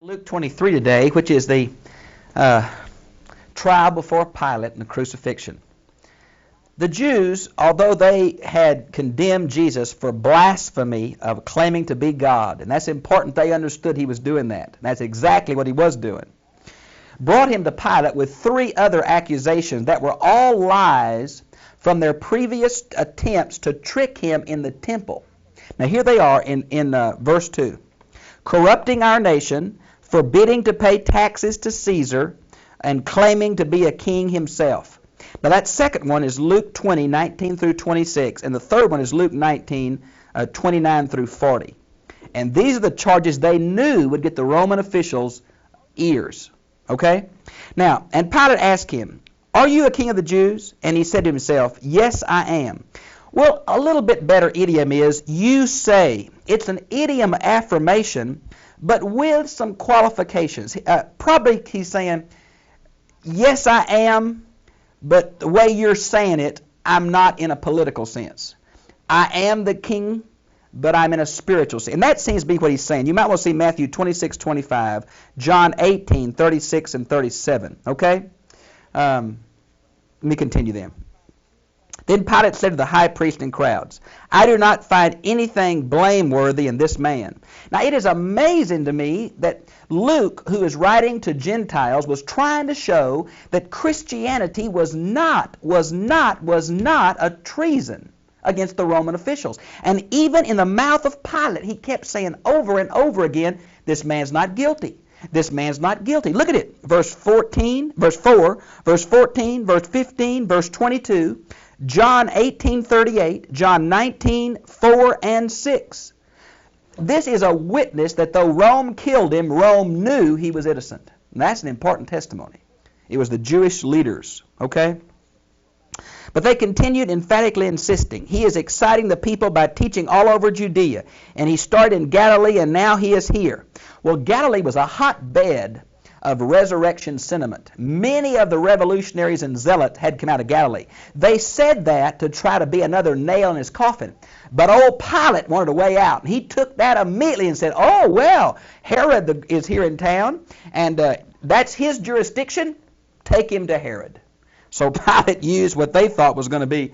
Luke 23 today, which is the trial before Pilate and the crucifixion. The Jews, although they had condemned Jesus for blasphemy of claiming to be God, and that's important, they understood he was doing that. And that's exactly what he was doing. Brought him to Pilate with three other accusations that were all lies from their previous attempts to trick him in the temple. Now here they are in verse 2. Corrupting our nation, forbidding to pay taxes to Caesar, and claiming to be a king himself. Now that second one is Luke 20, 19 through 26, and the third one is Luke 19, 29 through 40. And these are the charges they knew would get the Roman officials' ears. Okay? Now, and Pilate asked him, "Are you a king of the Jews?" And he said to himself, "Yes, I am." Well, a little bit better idiom is, "you say." It's an idiom affirmation, but with some qualifications. Probably he's saying, yes, I am, but the way you're saying it, I'm not in a political sense. I am the king, but I'm in a spiritual sense. And that seems to be what he's saying. You might want to see Matthew 26, 25, John 18, 36 and 37. Okay? Let me continue then. Then Pilate said to the high priest and crowds, "I do not find anything blameworthy in this man." Now it is amazing to me that Luke, who is writing to Gentiles, was trying to show that Christianity was not a treason against the Roman officials. And even in the mouth of Pilate, he kept saying over and over again, this man's not guilty. This man's not guilty. Look at it. Verse 14, verse 4, verse 14, verse 15, verse 22, John 18:38, John 19:4 and 6. This is a witness that though Rome killed him, Rome knew he was innocent. And that's an important testimony. It was the Jewish leaders, okay? But they continued emphatically insisting. He is exciting the people by teaching all over Judea. And he started in Galilee, and now he is here. Well, Galilee was a hotbed of resurrection sentiment. Many of the revolutionaries and zealots had come out of Galilee. They said that to try to be another nail in his coffin. But old Pilate wanted a way out. And he took that immediately and said, oh, well, Herod is here in town, and that's his jurisdiction. Take him to Herod. So Pilate used what they thought was going to be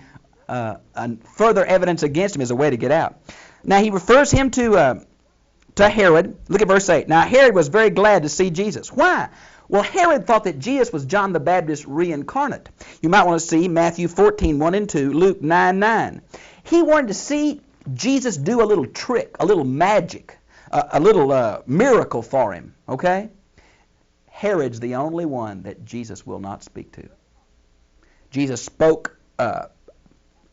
further evidence against him as a way to get out. Now he refers him to Herod. Look at verse 8. Now Herod was very glad to see Jesus. Why? Well, Herod thought that Jesus was John the Baptist reincarnate. You might want to see Matthew 14, 1 and 2, Luke 9, 9. He wanted to see Jesus do a little trick, a little magic, a little miracle for him. Okay? Herod's the only one that Jesus will not speak to. Jesus spoke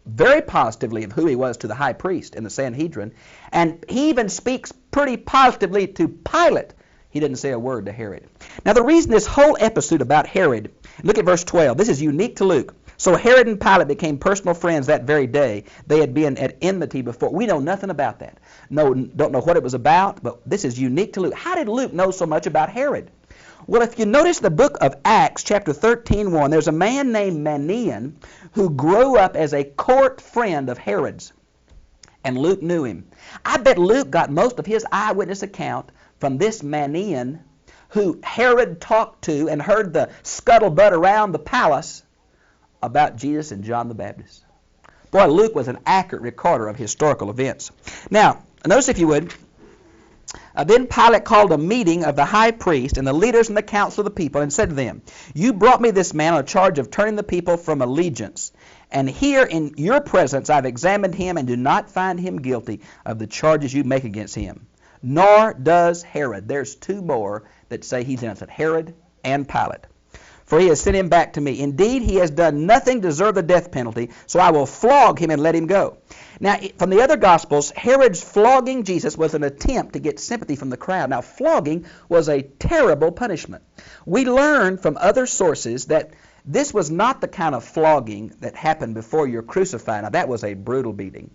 very positively of who he was to the high priest and the Sanhedrin, and he even speaks pretty positively to Pilate. He didn't say a word to Herod. Now the reason this whole episode about Herod, look at verse 12. This is unique to Luke. So Herod and Pilate became personal friends that very day. They had been at enmity before. We know nothing about that. Don't know what it was about, but this is unique to Luke. How did Luke know so much about Herod? Well, if you notice the book of Acts, chapter 13:1, there's a man named Manaen who grew up as a court friend of Herod's, and Luke knew him. I bet Luke got most of his eyewitness account from this Manaen who Herod talked to and heard the scuttlebutt around the palace about Jesus and John the Baptist. Boy, Luke was an accurate recorder of historical events. Now, notice if you would, then Pilate called a meeting of the high priest and the leaders and the council of the people and said to them, "You brought me this man on a charge of turning the people from allegiance. And here in your presence I've examined him and do not find him guilty of the charges you make against him. Nor does Herod." There's two more that say he's innocent, Herod and Pilate. "For he has sent him back to me. Indeed, he has done nothing to deserve the death penalty, so I will flog him and let him go." Now, from the other Gospels, Herod's flogging Jesus was an attempt to get sympathy from the crowd. Now, flogging was a terrible punishment. We learn from other sources that this was not the kind of flogging that happened before you're crucified. Now, that was a brutal beating.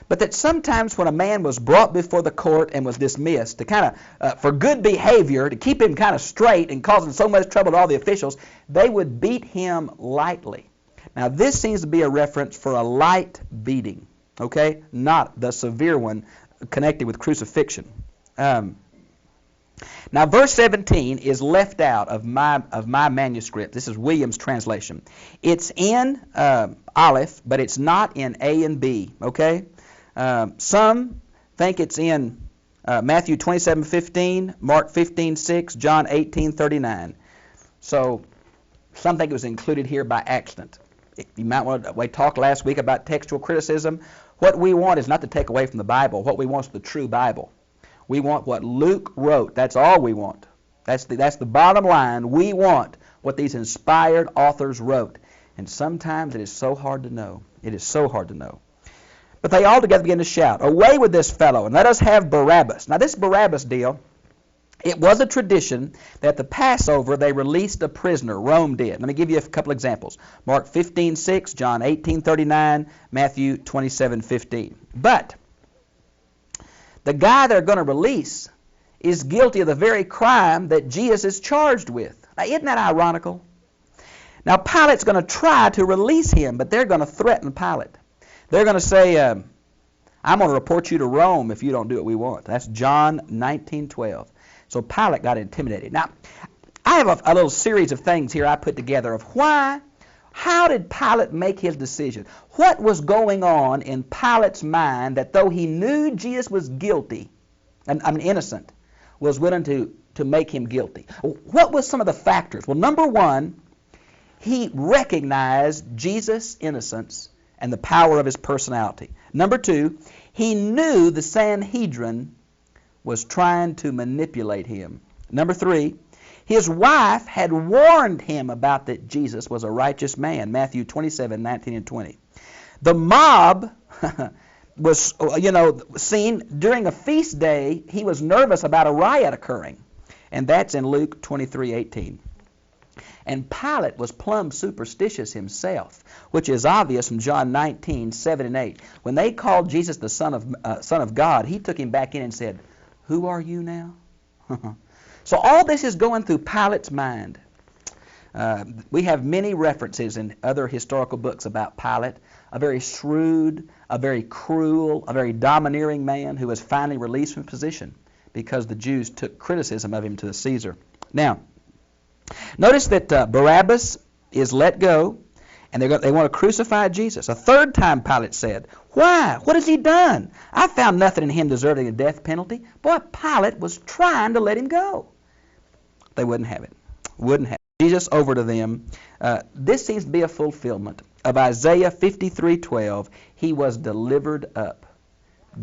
But that sometimes when a man was brought before the court and was dismissed, to kind of, for good behavior, to keep him kind of straight and causing so much trouble to all the officials, they would beat him lightly. Now, this seems to be a reference for a light beating, okay? Not the severe one connected with crucifixion. Now, verse 17 is left out of my manuscript. This is William's translation. It's in Aleph, but it's not in A and B, okay? Some think it's in Matthew 27:15, Mark 15:6, John 18:39. So some think it was included here by accident. You might want to, we talked last week about textual criticism. What we want is not to take away from the Bible. What we want is the true Bible. We want what Luke wrote. That's all we want. That's the bottom line. We want what these inspired authors wrote. And sometimes it is so hard to know. It is so hard to know. But they all together begin to shout, "Away with this fellow, and let us have Barabbas." Now, this Barabbas deal, it was a tradition that the Passover they released a prisoner. Rome did. Let me give you a couple examples. Mark 15:6, John 18:39, Matthew 27:15. But the guy they're going to release is guilty of the very crime that Jesus is charged with. Now, isn't that ironical? Now, Pilate's going to try to release him, but they're going to threaten Pilate. They're going to say, I'm going to report you to Rome if you don't do what we want. That's John 19:12. So Pilate got intimidated. Now, I have a little series of things here I put together of how did Pilate make his decision? What was going on in Pilate's mind that though he knew Jesus was guilty, innocent, was willing to make him guilty? What was some of the factors? Well, number one, he recognized Jesus' innocence and the power of his personality. Number two, he knew the Sanhedrin was trying to manipulate him. Number three, his wife had warned him about that Jesus was a righteous man, Matthew 27:19 and 20. The mob was, seen during a feast day. He was nervous about a riot occurring, and that's in Luke 23:18. And Pilate was plumb superstitious himself, which is obvious from John 19:7 and 8. When they called Jesus the Son of God, he took him back in and said, "Who are you now?" So all this is going through Pilate's mind. We have many references in other historical books about Pilate, a very shrewd, a very cruel, a very domineering man who was finally released from his position because the Jews took criticism of him to the Caesar. Now, notice that Barabbas is let go, and they want to crucify Jesus. A third time Pilate said, "Why? What has he done? I found nothing in him deserving a death penalty." Boy, Pilate was trying to let him go. They wouldn't have it. Wouldn't have it. Jesus over to them. This seems to be a fulfillment of Isaiah 53:12. He was delivered up,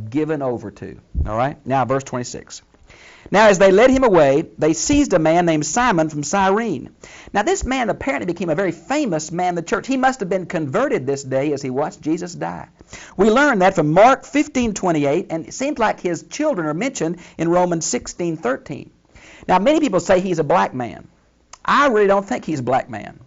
given over to. All right? Now, verse 26. Now, as they led him away, they seized a man named Simon from Cyrene. Now, this man apparently became a very famous man in the church. He must have been converted this day as he watched Jesus die. We learn that from Mark 15:28, and it seems like his children are mentioned in Romans 16:13. Now, many people say he's a black man. I really don't think he's a black man.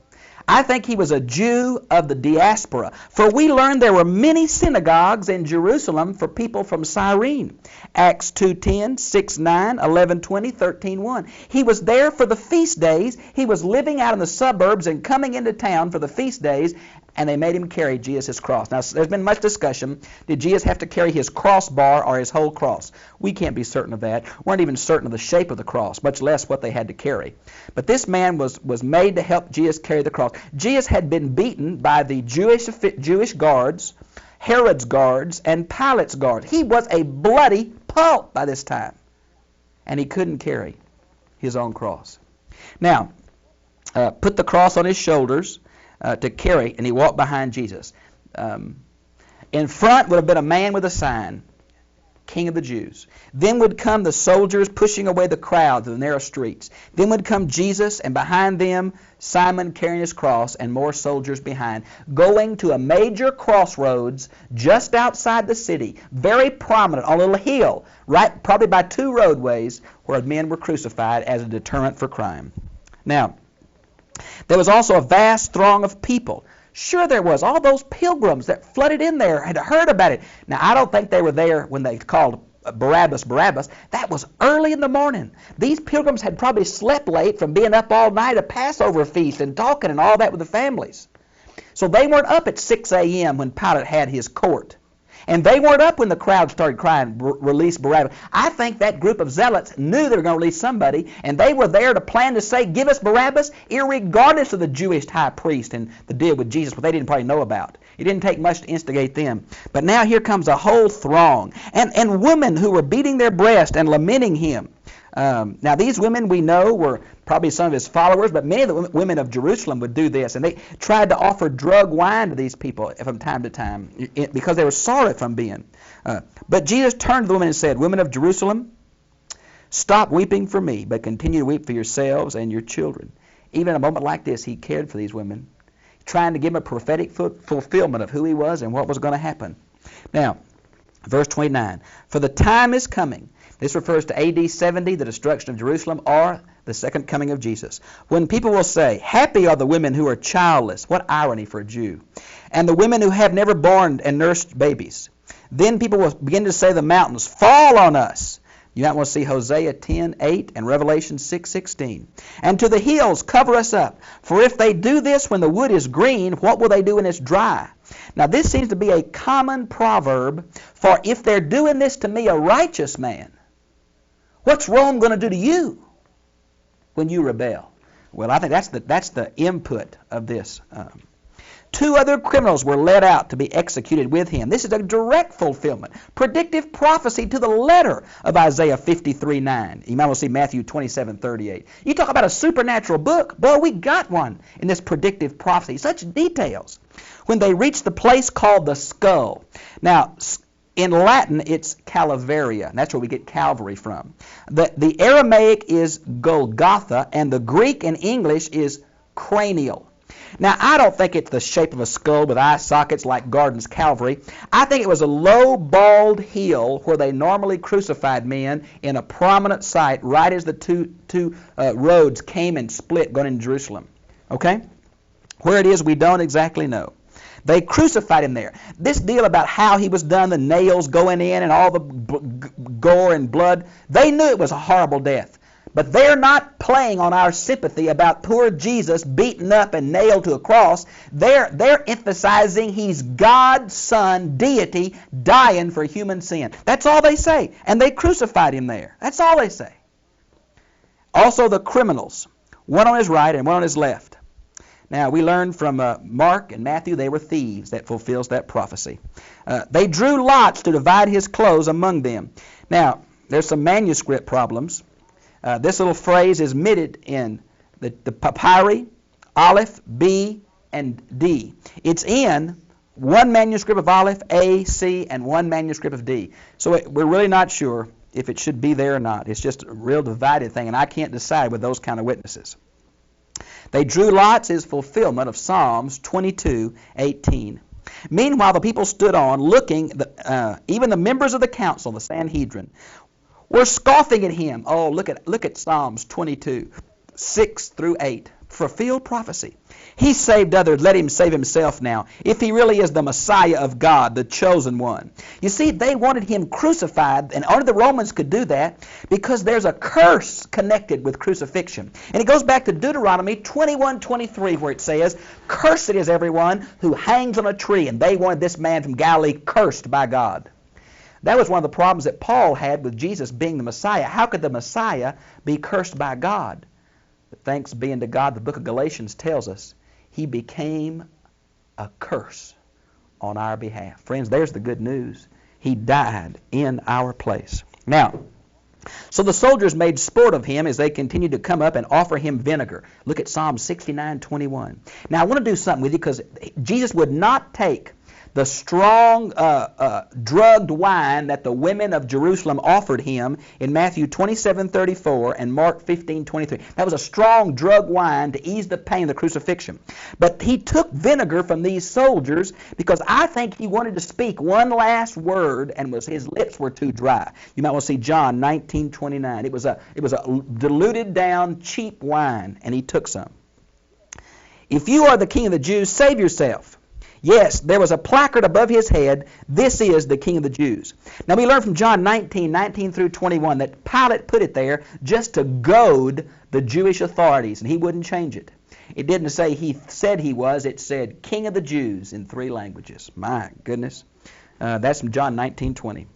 I think he was a Jew of the diaspora. For we learn there were many synagogues in Jerusalem for people from Cyrene. Acts 2:10, 6:9, 11:20, 13:1. He was there for the feast days. He was living out in the suburbs and coming into town for the feast days, and they made him carry Jesus' cross. Now, there's been much discussion. Did Jesus have to carry his crossbar or his whole cross? We can't be certain of that. We weren't even certain of the shape of the cross, much less what they had to carry. But this man was made to help Jesus carry the cross. Jesus had been beaten by the Jewish guards, Herod's guards, and Pilate's guards. He was a bloody pulp by this time, and he couldn't carry his own cross. Now, put the cross on his shoulders to carry, and he walked behind Jesus. In front would have been a man with a sign, King of the Jews. Then would come the soldiers pushing away the crowd to the narrow streets. Then would come Jesus, and behind them Simon carrying his cross, and more soldiers behind, going to a major crossroads just outside the city, very prominent on a little hill, right, probably by two roadways, where men were crucified as a deterrent for crime. Now, there was also a vast throng of people. Sure there was. All those pilgrims that flooded in there had heard about it. Now, I don't think they were there when they called Barabbas. That was early in the morning. These pilgrims had probably slept late from being up all night at Passover feast and talking and all that with the families. So they weren't up at 6 a.m. when Pilate had his court. And they weren't up when the crowd started crying, release Barabbas. I think that group of zealots knew they were going to release somebody, and they were there to plan to say, give us Barabbas, irregardless of the Jewish high priest and the deal with Jesus, what they didn't probably know about. It didn't take much to instigate them. But now here comes a whole throng, and women who were beating their breast and lamenting him. Now, these women we know were probably some of his followers, but many of the women of Jerusalem would do this, and they tried to offer drug wine to these people from time to time because they were sorry from being. But Jesus turned to the women and said, Women of Jerusalem, stop weeping for me, but continue to weep for yourselves and your children. Even in a moment like this, he cared for these women, trying to give them a prophetic fulfillment of who he was and what was going to happen. Now, verse 29, for the time is coming. This refers to AD 70, the destruction of Jerusalem, or the second coming of Jesus, when people will say, happy are the women who are childless. What irony for a Jew. And the women who have never borne and nursed babies. Then people will begin to say to the mountains, fall on us. You might want to see Hosea 10:8 and Revelation 6:16. And to the hills, cover us up. For if they do this when the wood is green, what will they do when it's dry? Now this seems to be a common proverb, for if they're doing this to me, a righteous man, what's Rome going to do to you when you rebel? Well, I think that's the input of this. Two other criminals were led out to be executed with him. This is a direct fulfillment, predictive prophecy to the letter of Isaiah 53:9. You might want to see Matthew 27:38. You talk about a supernatural book. Boy, we got one in this predictive prophecy. Such details. When they reached the place called the skull. Now, in Latin, it's Calaveria, and that's where we get Calvary from. The Aramaic is Golgotha, and the Greek and English is cranial. Now, I don't think it's the shape of a skull with eye sockets like Gordon's Calvary. I think it was a low, bald hill where they normally crucified men in a prominent site right as the two roads came and split going into Jerusalem. Okay? Where it is, we don't exactly know. They crucified him there. This deal about how he was done, the nails going in and all the gore and blood, they knew it was a horrible death. But they're not playing on our sympathy about poor Jesus beaten up and nailed to a cross. They're emphasizing he's God's Son, deity, dying for human sin. That's all they say. And they crucified him there. That's all they say. Also the criminals, one on his right and one on his left. Now, we learned from Mark and Matthew they were thieves. That fulfills that prophecy. They drew lots to divide his clothes among them. Now, there's some manuscript problems. This little phrase is omitted in the papyri, Aleph, B, and D. It's in one manuscript of Aleph, A, C, and one manuscript of D. So we're really not sure if it should be there or not. It's just a real divided thing, and I can't decide with those kind of witnesses. They drew lots is fulfillment of Psalms 22:18. Meanwhile, the people stood on, looking, even the members of the council, the Sanhedrin, were scoffing at him. Oh, look at Psalms 22:6-8. Fulfilled prophecy. He saved others. Let him save himself now. If he really is the Messiah of God, the chosen one. You see, they wanted him crucified, and only the Romans could do that because there's a curse connected with crucifixion. And it goes back to Deuteronomy 21:23 where it says, cursed is everyone who hangs on a tree. And they wanted this man from Galilee cursed by God. That was one of the problems that Paul had with Jesus being the Messiah. How could the Messiah be cursed by God? But thanks be unto God, the book of Galatians tells us, he became a curse on our behalf. Friends, there's the good news. He died in our place. Now, so the soldiers made sport of him as they continued to come up and offer him vinegar. Look at Psalm 69:21. Now, I want to do something with you because Jesus would not take the strong drugged wine that the women of Jerusalem offered him in Matthew 27:34 and Mark 15:23. That was a strong drug wine to ease the pain of the crucifixion. But he took vinegar from these soldiers because I think he wanted to speak one last word and his lips were too dry. You might want to see John 19:29. It was a diluted down cheap wine, and he took some. If you are the king of the Jews, save yourself. Yes, there was a placard above his head, this is the King of the Jews. Now we learn from John 19:19-21 that Pilate put it there just to goad the Jewish authorities, and he wouldn't change it. It didn't say he said he was, it said King of the Jews in 3 languages. My goodness. That's from John 19:20.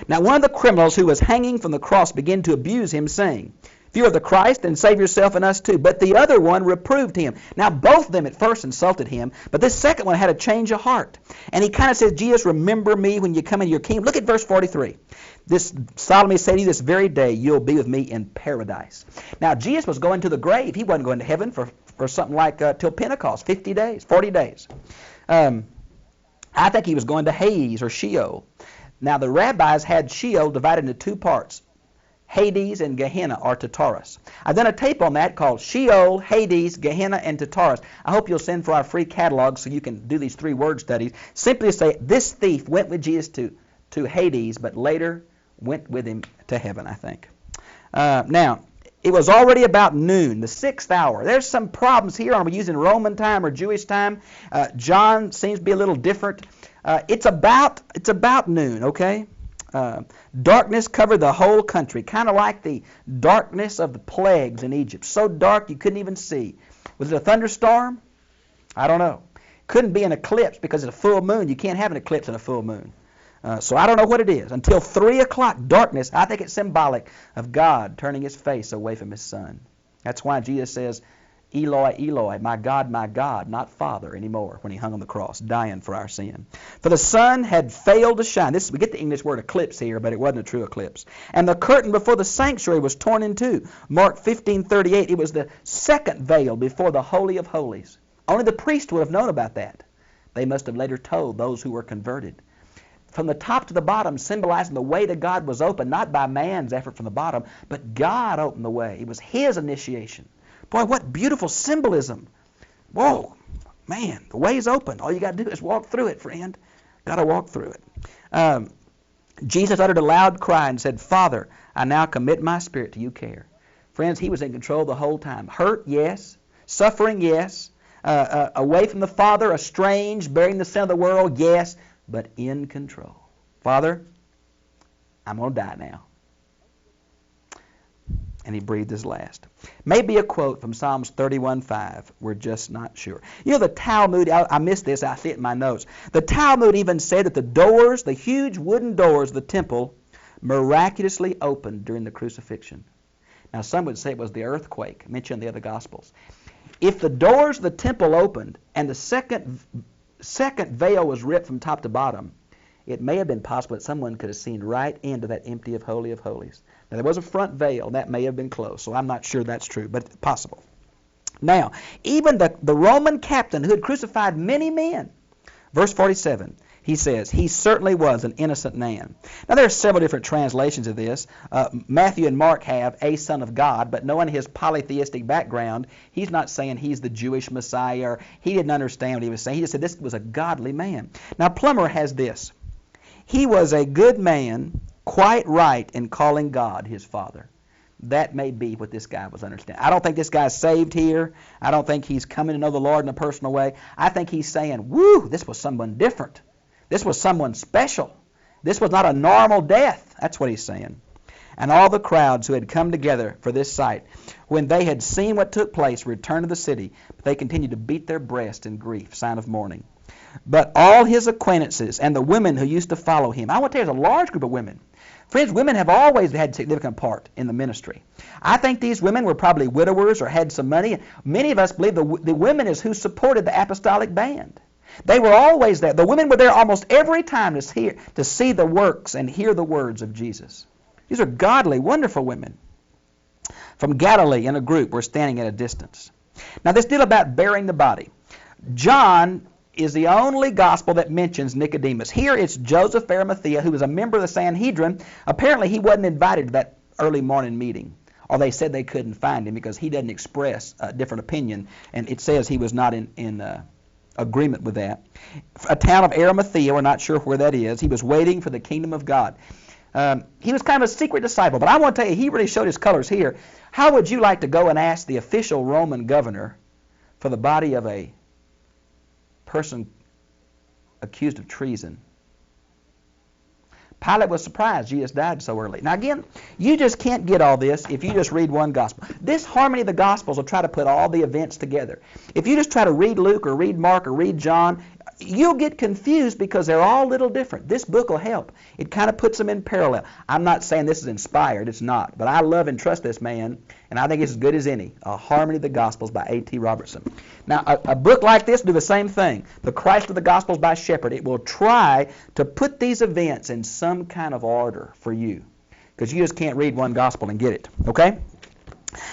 Now one of the criminals who was hanging from the cross began to abuse him, saying, "If you are the Christ, then save yourself and us too." But the other one reproved him. Now both of them at first insulted him, but this second one had a change of heart. And he kind of says, "Jesus, remember me when you come into your kingdom." Look at verse 43. "This solemnly say to you, this very day you'll be with me in paradise." Now Jesus was going to the grave. He wasn't going to heaven for something like till Pentecost, 50 days, 40 days. I think he was going to Hades or Sheol. Now the rabbis had Sheol divided into two parts, Hades and Gehenna or Tartarus. I've done a tape on that called Sheol, Hades, Gehenna, and Tartarus. I hope you'll send for our free catalog so you can do these 3 word studies. Simply say, this thief went with Jesus to Hades, but later went with him to heaven, I think. Now, it was already about noon, the 6th hour. There's some problems here. Are we using Roman time or Jewish time? John seems to be a little different. It's about noon, okay? Darkness covered the whole country, kind of like the darkness of the plagues in Egypt. So dark you couldn't even see. Was it a thunderstorm? I don't know. Couldn't be an eclipse because it's a full moon. You can't have an eclipse in a full moon. So I don't know what it is. Until 3 o'clock, darkness, I think it's symbolic of God turning his face away from his son. That's why Jesus says, "Eloi, Eloi, my God, not Father," anymore when he hung on the cross, dying for our sin. For the sun had failed to shine. We get the English word eclipse here, but it wasn't a true eclipse. And the curtain before the sanctuary was torn in two. Mark 15:38, it was the second veil before the Holy of Holies. Only the priest would have known about that. They must have later told those who were converted. From the top to the bottom, symbolizing the way to God was open, not by man's effort from the bottom, but God opened the way. It was his initiation. Boy, what beautiful symbolism. Whoa, man, the way's open. All you got to do is walk through it, friend. Got to walk through it. Jesus uttered a loud cry and said, "Father, I now commit my spirit to your care." Friends, he was in control the whole time. Hurt, yes. Suffering, yes. Away from the Father, estranged, bearing the sin of the world, yes. But in control. "Father, I'm going to die now." And he breathed his last. Maybe a quote from Psalms 31:5. We're just not sure. You know, the Talmud, I missed this, I see it in my notes. The Talmud even said that the doors, the huge wooden doors of the temple, miraculously opened during the crucifixion. Now, some would say it was the earthquake mentioned in the other Gospels. If the doors of the temple opened and the second veil was ripped from top to bottom, it may have been possible that someone could have seen right into that empty of Holy of Holies. Now, there was a front veil. That may have been closed, so I'm not sure that's true, but it's possible. Now, even the Roman captain who had crucified many men, verse 47, he says, he certainly was an innocent man. Now, there are several different translations of this. Matthew and Mark have a son of God, but knowing his polytheistic background, he's not saying he's the Jewish Messiah, or he didn't understand what he was saying. He just said this was a godly man. Now, Plummer has this. He was a good man, quite right in calling God his Father. That may be what this guy was understanding. I don't think this guy's saved here. I don't think he's coming to know the Lord in a personal way. I think he's saying, woo, this was someone different. This was someone special. This was not a normal death. That's what he's saying. And all the crowds who had come together for this sight, when they had seen what took place, returned to the city. But they continued to beat their breast in grief, sign of mourning. But all his acquaintances and the women who used to follow him. I want to tell you, there's a large group of women. Friends, women have always had a significant part in the ministry. I think these women were probably widowers or had some money. Many of us believe the women is who supported the apostolic band. They were always there. The women were there almost every time to see the works and hear the words of Jesus. These are godly, wonderful women. From Galilee in a group were standing at a distance. Now this deal about burying the body. John is the only gospel that mentions Nicodemus. Here it's Joseph of Arimathea, who was a member of the Sanhedrin. Apparently he wasn't invited to that early morning meeting. Or they said they couldn't find him because he doesn't express a different opinion. And it says he was not in agreement with that. A town of Arimathea, we're not sure where that is. He was waiting for the kingdom of God. He was kind of a secret disciple. But I want to tell you, he really showed his colors here. How would you like to go and ask the official Roman governor for the body of a person accused of treason? Pilate was surprised Jesus died so early. Now again, you just can't get all this if you just read one gospel. This harmony of the gospels will try to put all the events together. If you just try to read Luke or read Mark or read John, You'll get confused because they're all a little different. This book will help. It kind of puts them in parallel. I'm not saying this is inspired. It's not. But I love and trust this man, and I think it's as good as any. A Harmony of the Gospels by A.T. Robertson. Now, a book like this will do the same thing. The Christ of the Gospels by Shepherd. It will try to put these events in some kind of order for you, because you just can't read one gospel and get it. Okay?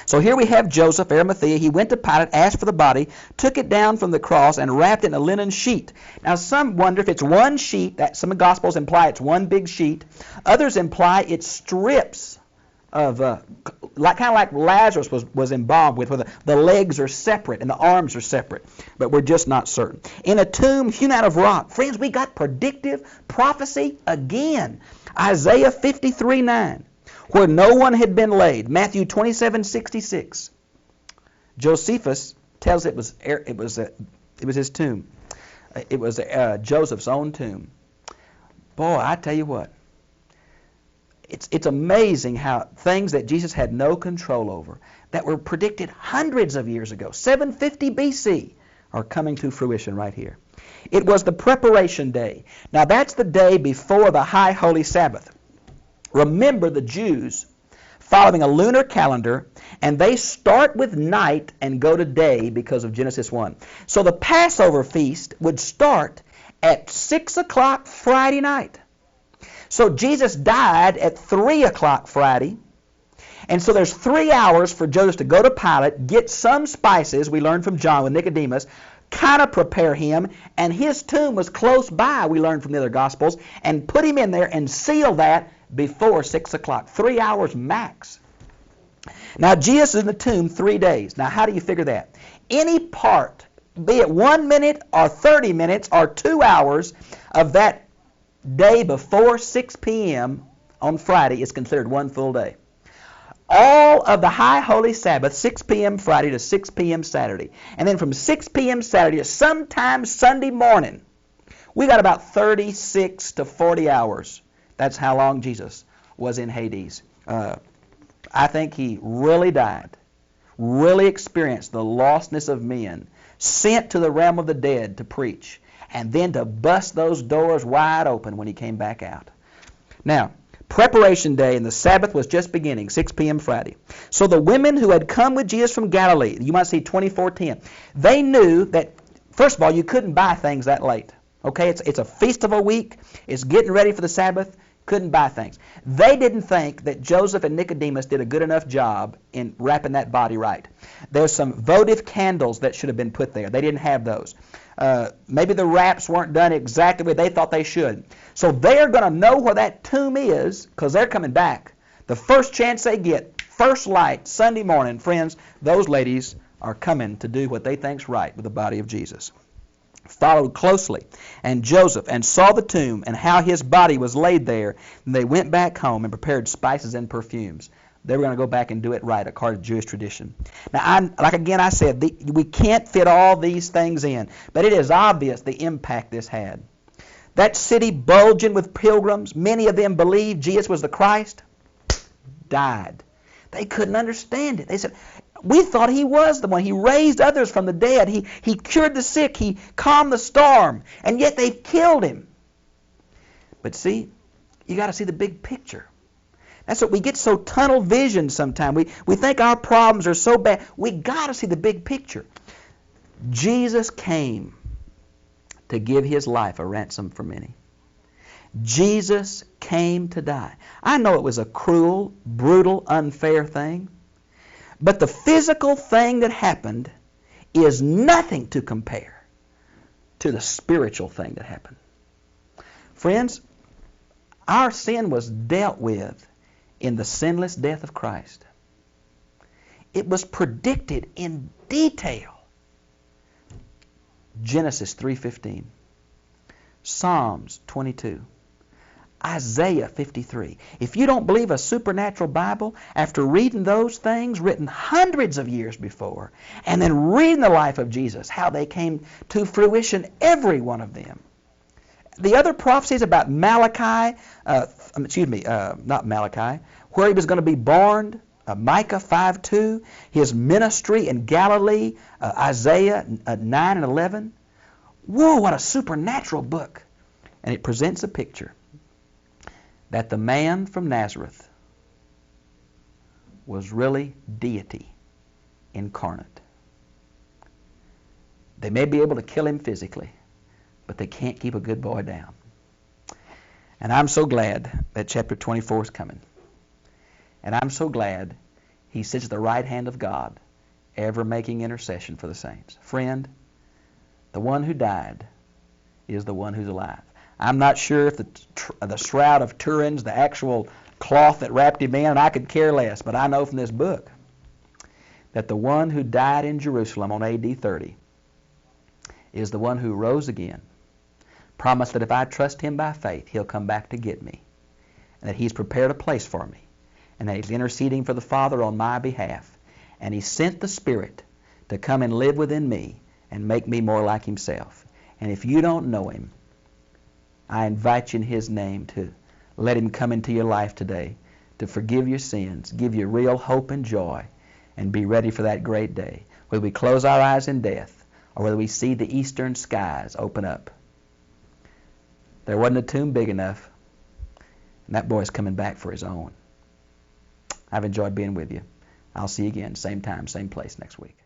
So here we have Joseph, Arimathea. He went to Pilate, asked for the body, took it down from the cross, and wrapped it in a linen sheet. Now, some wonder if it's one sheet. That some Gospels imply it's one big sheet. Others imply it's strips of, kind of like Lazarus was embalmed with, where the legs are separate and the arms are separate. But we're just not certain. In a tomb hewn out of rock. Friends, we got predictive prophecy again. Isaiah 53:9. Where no one had been laid. Matthew 27:66. Josephus tells it was his tomb. It was Joseph's own tomb. Boy, I tell you what. It's amazing how things that Jesus had no control over, that were predicted hundreds of years ago, 750 BC, are coming to fruition right here. It was the preparation day. Now that's the day before the high holy Sabbath. Remember, the Jews following a lunar calendar, and they start with night and go to day because of Genesis 1. So the Passover feast would start at 6 o'clock Friday night. So Jesus died at 3 o'clock Friday, and so there's 3 hours for Joseph to go to Pilate, get some spices, we learned from John with Nicodemus, kind of prepare him, and his tomb was close by, we learned from the other Gospels, and put him in there and seal that before 6 o'clock. 3 hours max. Now, Jesus is in the tomb 3 days. Now, how do you figure that? Any part, be it 1 minute or 30 minutes or 2 hours of that day before 6 p.m. on Friday is considered one full day. All of the high holy Sabbath, 6 p.m. Friday to 6 p.m. Saturday. And then from 6 p.m. Saturday to sometime Sunday morning, we got about 36 to 40 hours. That's how long Jesus was in Hades. I think he really died, really experienced the lostness of men, sent to the realm of the dead to preach, and then to bust those doors wide open when he came back out. Now, preparation day, and the Sabbath was just beginning, 6 p.m. Friday. So the women who had come with Jesus from Galilee, you might see 24:10, they knew that, first of all, you couldn't buy things that late. Okay, it's a feast of a week. It's getting ready for the Sabbath. Couldn't buy things. They didn't think that Joseph and Nicodemus did a good enough job in wrapping that body right. There's some votive candles that should have been put there. They didn't have those. Maybe the wraps weren't done exactly the way they thought they should. So they're going to know where that tomb is because they're coming back. The first chance they get, first light, Sunday morning, friends, those ladies are coming to do what they think's right with the body of Jesus. Followed closely, and Joseph, and saw the tomb and how his body was laid there. And they went back home and prepared spices and perfumes. They were going to go back and do it right according to Jewish tradition. Now, I said, we can't fit all these things in, but it is obvious the impact this had. That city bulging with pilgrims, many of them believed Jesus was the Christ, died. They couldn't understand it. They said, we thought he was the one. He raised others from the dead. He cured the sick. He calmed the storm. And yet they've killed him. But see, you got to see the big picture. That's what we get so tunnel vision sometimes. We think our problems are so bad. We got to see the big picture. Jesus came to give his life a ransom for many. Jesus came to die. I know it was a cruel, brutal, unfair thing. But the physical thing that happened is nothing to compare to the spiritual thing that happened. Friends, our sin was dealt with in the sinless death of Christ. It was predicted in detail. Genesis 3:15, Psalms 22, Isaiah 53. If you don't believe a supernatural Bible, after reading those things written hundreds of years before, and then reading the life of Jesus, how they came to fruition, every one of them. The other prophecies about Malachi, not Malachi, where he was going to be born, Micah 5:2, his ministry in Galilee, Isaiah 9 and 11. Whoa, what a supernatural book. And it presents a picture that the man from Nazareth was really deity incarnate. They may be able to kill him physically, but they can't keep a good boy down. And I'm so glad that chapter 24 is coming. And I'm so glad he sits at the right hand of God, ever making intercession for the saints. Friend, the one who died is the one who's alive. I'm not sure if the shroud of Turin's, the actual cloth that wrapped him in, and I could care less, but I know from this book that the one who died in Jerusalem on AD 30 is the one who rose again, promised that if I trust him by faith, he'll come back to get me, and that he's prepared a place for me, and that he's interceding for the Father on my behalf, and he sent the Spirit to come and live within me and make me more like himself. And if you don't know him, I invite you in his name to let him come into your life today, to forgive your sins, give you real hope and joy, and be ready for that great day, whether we close our eyes in death or whether we see the eastern skies open up. There wasn't a tomb big enough, and that boy's coming back for his own. I've enjoyed being with you. I'll see you again, same time, same place next week.